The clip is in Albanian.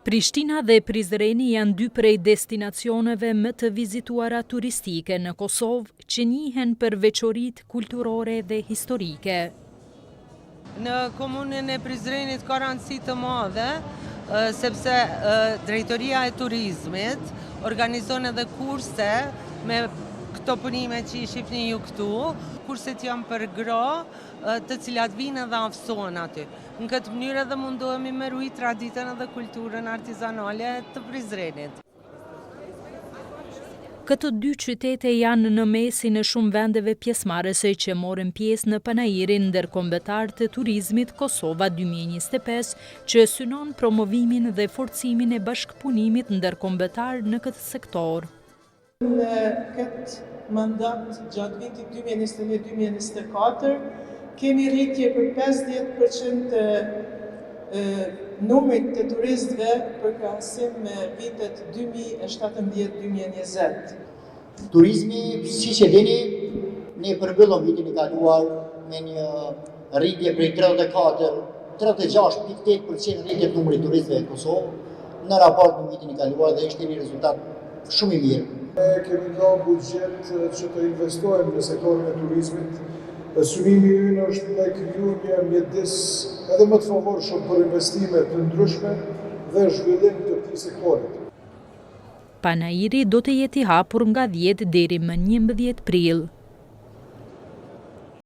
Prishtina dhe Prizreni janë dy prej destinacioneve më të vizituara turistike në Kosovë, që njihen për veçoritë kulturore dhe historike. Në komunën e Prizrenit ka rëndësi të madhe, sepse Drejtoria e Turizmit organizon edhe kurse me këto punime që i shifni ju këtu. Kurset janë për gra, të cilat vinë dhe afsohen aty. Në këtë mënyrë edhe mundohemi me ruajtur traditën dhe kulturën artizanale të Prizrenit. Këto dy qytete janë në mesin e shumë vendeve pjesëmarrëse që morën pjesë në panairin ndërkombëtar të turizmit Kosova 2025, që synon promovimin dhe forcimin e bashkëpunimit ndërkombëtar në këtë sektor. Në këtë mandat gjatë vitit 2021-2024, kemi rritje për 50% numrit të turistëve për krahasim me vitet 2017-2020. Turizmi, siç e dini, ne përmbyllëm vitin e kaluar me një rritje prej 36,8% rritje të numrit turistëve në Kosovë në raport me vitin e kaluar dhe ishte një rezultat shumë i mirë. Ne kemi dhënë buxhet që të investojmë në sektorin e turizmit. Synimi ynë është me kriju një mjedis edhe më të favorshëm për investime të ndryshme dhe zhvillim të këtij sektori. Panairi do të jetë i hapur nga 10 deri më 11 prill.